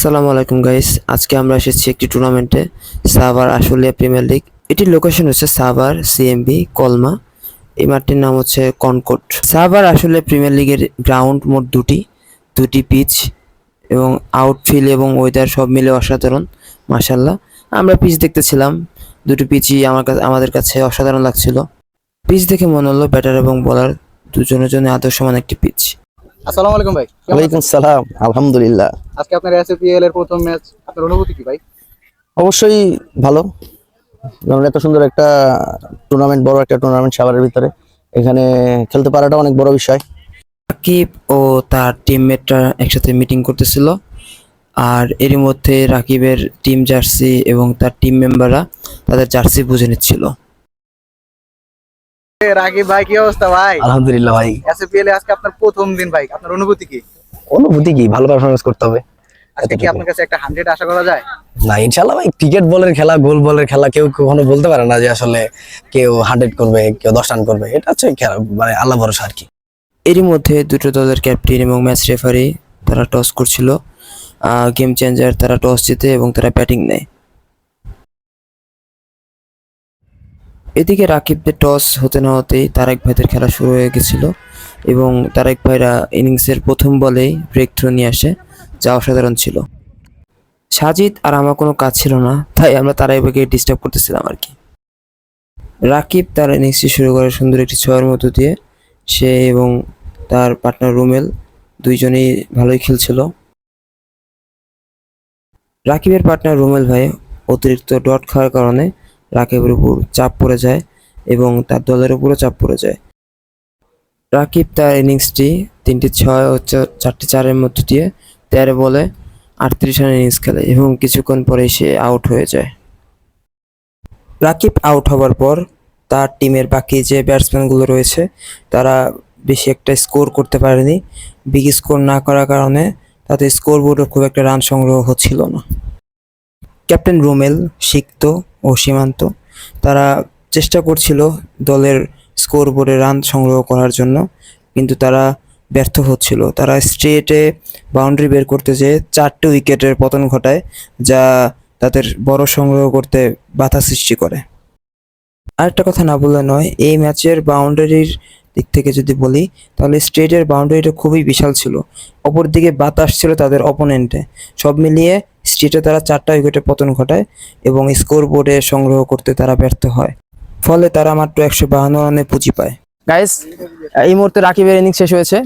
আসসালামু আলাইকুম গাইস, আজকে আমরা এসেছি একটি টুর্নামেন্টে, সাভার আশুলিয়া প্রিমিয়ার লিগ। এটির লোকেশন হচ্ছে সাভার সিএমবি কলমা। এই মাঠটির নাম হচ্ছে কনকর্ট। সাভার আশুলিয়া প্রিমিয়ার লিগের গ্রাউন্ড মোট দুটি পিচ এবং আউটফিল্ড এবং ওয়েদার সব মিলে অসাধারণ। মাশাল্লাহ, আমরা পিচ দেখতেছিলাম, দুটি পিচই আমাদের কাছে অসাধারণ লাগছিল। পিচ দেখে মনে হলো ব্যাটার এবং বলার দুজনের জন্য আদর্শমান একটি পিচ। আসসালামু আলাইকুম ভাই। ওয়ালাইকুম সালাম, আলহামদুলিল্লাহ। আজকে আপনার এসপিএল এর প্রথম ম্যাচ, আপনার অনুভূতি কি ভাই? অবশ্যই ভালো, কারণ এত সুন্দর একটা টুর্নামেন্ট, বড় একটা টুর্নামেন্ট সাভারের ভিতরে এখানে খেলতে পারাটা অনেক বড় বিষয়। রাকিব ও তার টিমমেটরা একসাথে মিটিং করতেছিল, আর এরই মধ্যে রাকিবের টিম জার্সি এবং তার টিম মেম্বাররা তাদের জার্সি বুঝে নিচ্ছিল। রাকিব ভাই, কি অবস্থা ভাই? আলহামদুলিল্লাহ ভাই। এসপিএল এ আজকে আপনার প্রথম দিন ভাই, আপনার অনুভূতি কি? অনুভূতি কি, ভালো পারফরমেন্স করতে হবে। আজকে কি আপনার কাছে একটা 100 আশা করা যায়? না, ইনশাআল্লাহ ভাই। ক্রিকেট বলের খেলা, গোল বলের খেলা, কেউ কখনো বলতে পারে না যে আসলে কেউ 100 করবে, কেউ 10 রান করবে। এটা হচ্ছে মানে আল্লাহ ভরসা আর কি। এরই মধ্যে দুটো দলের ক্যাপ্টেন এবং ম্যাচ রেফারি তারা টস করছিল। গেম চেঞ্জার তারা টস জিতে এবং তারা ব্যাটিং নেয়। এদিকে রাকিবদের টস হতে না হতেই তারেক ভাইদের খেলা শুরু হয়ে গেছিল এবং তারেক ভাইরা ইনিংসের প্রথম বলেই ব্রেক থ্রো নিয়ে আসে, যা অসাধারণ ছিল। সাজিদ আর আমার কোনো কাজ ছিল না, তাই আমরা তারেক ভাইকে ডিস্টার্ব করতেছিলাম আর কি। রাকিব তার ইনিংসটি শুরু করে সুন্দর একটি ছয়ের মধ্য দিয়ে। সে এবং তার পার্টনার রুমেল দুইজনেই ভালোই খেলছিল। রাকিবের পার্টনার রুমেল ভাই অতিরিক্ত ডট খাওয়ার কারণে রাকিবের উপর চাপ পড়ে যায় এবং তার দলের উপরও চাপ পড়ে যায়। রাকিব তার ইনিংসটি 3টি 6 ও 4টি 4-এর মধ্য দিয়ে 13 বলে 38 রানের ইনিংস খেলে এবং কিছুক্ষণ পরেই সে আউট হয়ে যায়। রাকিব আউট হওয়ার পর তার টিমের বাকি যে ব্যাটসম্যানগুলো রয়েছে তারা বেশি একটা স্কোর করতে পারেনি। বিগ স্কোর না করার কারণে তাদের স্কোর বোর্ডে খুব একটা রান সংগ্রহ হচ্ছিল না। ক্যাপ্টেন রুমেল, সিক্ত ও সীমান্ত তারা চেষ্টা করছিল দলের স্কোর বোর্ডে রান সংগ্রহ করার জন্য, কিন্তু তারা ব্যর্থ হচ্ছিল। তারা স্ট্রেটে বাউন্ডারি বের করতে যেয়ে 4টে উইকেটের পতন ঘটায়, যা তাদের বড় সংগ্রহ করতে বাধা সৃষ্টি করে। আরেকটা কথা না বললে নয়, এই ম্যাচের বাউন্ডারির দিক থেকে যদি বলি তাহলে স্ট্রেটের বাউন্ডারিটা খুবই বিশাল ছিল। অপরদিকে বাতাস ছিল তাদের অপোনেন্টে। সব মিলিয়ে স্ট্রেটে তারা 4টা উইকেটে পতন ঘটায় এবং স্কোর বোর্ডে সংগ্রহ করতে তারা ব্যর্থ হয়। ফলে তারা মাত্র 152 রানে পুঁজি পায়। গাইস, এই মুহূর্তে রাকিবের ইনিংস শেষ হয়েছে।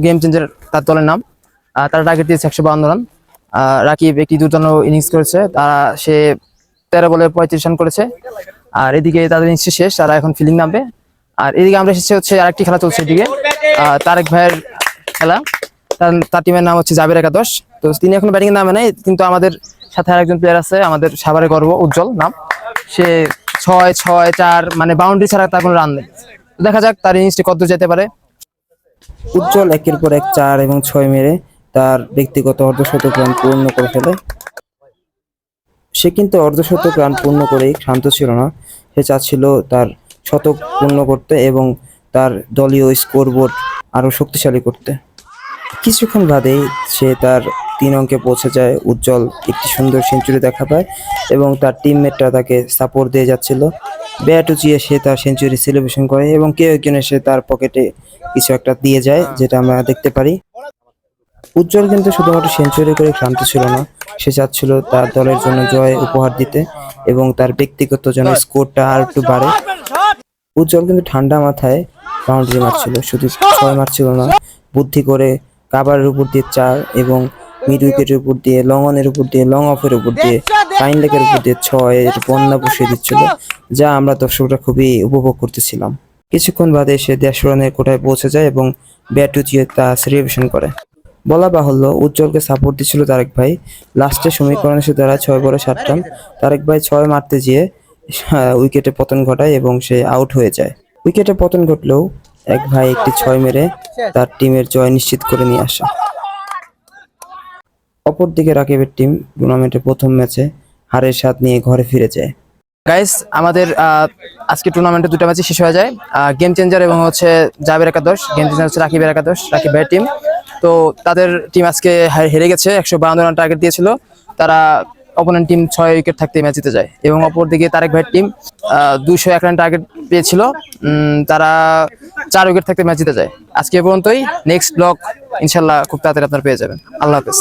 গেম চেঞ্জার তার দলের নাম। তারা টার্গেট দিয়েছে 152 রান। রাকিব একটি দুর্দান্ত ইনিংস করেছে। সে 13 বলে 35 রান করেছে। আর এদিকে তাদের ইনিংস শেষ, তারা এখন ফিল্ডিং নামবে। আর এদিকে আমরা এসেছি হচ্ছে আরেকটি খেলা চলছে এদিকে, তারেক ভাইয়ের খেলা। তার টিমের নাম হচ্ছে জাবের একাদশ। তো তিনি এখন ব্যাটিং নামে নাই, কিন্তু আমাদের সাথে আরেকজন প্লেয়ার আছে, আমাদের সাভারের গর্ব উজ্জ্বল নাম। সে 6-6-4 মানে বাউন্ডারি ছাড়া তার কোনো রান নেই। দেখা যাক তার ইনিংসটি কত যেতে পারে। উজ্জ্বল একের পর এক 4 এবং 6 মেরে তার ব্যক্তিগত অর্ধশতক রান পূর্ণ করে ফেলে। সে কিন্তু অর্ধশতক রান পূর্ণ করেই ক্ষান্ত ছিল না, সে চাচ্ছিল তার শতক পূর্ণ করতে এবং তার দলীয় স্কোরবোর্ড আরও শক্তিশালী করতে। কিছুক্ষণ বাদেই সে তার 3 অঙ্কে পৌঁছে যায়। উজ্জ্বল একটি সুন্দর সেঞ্চুরি দেখা পায় এবং তার টিমমেটরা তাকে সাপোর্ট দিয়ে যাচ্ছিল। ব্যাট উঁচিয়ে সে তার সেঞ্চুরি সেলিব্রেশন করে এবং কেউ একজন এসে তার পকেটে কিছু একটা দিয়ে যায়, যেটা আমরা দেখতে পারি। উজ্জ্বল কিন্তু শুধুমাত্র সেঞ্চুরি করে ক্ষান্ত ছিল না, সে চাচ্ছিল তার দলের জন্য জয় উপহার দিতে এবং তার ব্যক্তিগত যেন স্কোরটা আর একটু বাড়ে। উজ্জ্বল কিন্তু ঠান্ডা মাথায় বাউন্ডারি মারছিল, শুধু 6 মারছিল না, বুদ্ধি করে কাভারের উপর দিয়ে 4 এবং মিড উইকেটের উপর দিয়ে, লং অনের উপর দিয়ে, লং অফের উপর দিয়ে, ফাইন লেগের উপর দিয়ে 6-এর বন্যা বসিয়ে দিচ্ছিল, যা আমরা দর্শকরা খুবই উপভোগ করতেছিলাম। কিছুক্ষণ বাদে সে 150 রানের কোঠায় পৌঁছে যায় এবং ব্যাট উঁচিয়ে তা সেলিব্রেশন করে। বলা বাহুল্য, উজ্জ্বলকে সাপোর্ট দিচ্ছিল তারেক ভাই। লাস্টে সমীকরণ এসে দাঁড়ায় 6 বলে 7 রান। তারেক ভাই 6 মারতে গিয়ে উইকেটে পতন ঘটায় এবং সে আউট হয়ে যায়। উইকেটে পতন ঘটলেও এক ভাই একটি 6 মেরে তার টিমের জয় নিশ্চিত করে নিয়ে আসে। অপরদিকে রাকিবের টিম টুর্নামেন্টের প্রথম ম্যাচে হারের স্বাদ নিয়ে ঘরে ফিরে যায়। গাইস, আমাদের আজকে টুর্নামেন্টে 2টা ম্যাচই শেষ হয়ে যায়। গেম চেঞ্জার এবং হচ্ছে জাবের একাদশ। গেম চেঞ্জার হচ্ছে রাকিবের একাদশ, রাকিব ভাইয়ের টিম। তো তাদের টিম আজকে হেরে গেছে, 152 রান টার্গেট দিয়েছিল, তারা অপোনেন্ট টিম 6 উইকেট থাকতে ম্যাচ জিতে যায়। এবং অপরদিকে তারেক ভাইয়ের টিম 201 রান টার্গেট পেয়েছিল, তারা 4 উইকেট থাকতে ম্যাচ জিতে যায়। আজকে এ পর্যন্তই, নেক্সট ব্লগ ইনশাল্লাহ খুব তাড়াতাড়ি আপনারা পেয়ে যাবেন। আল্লাহ হাফেজ।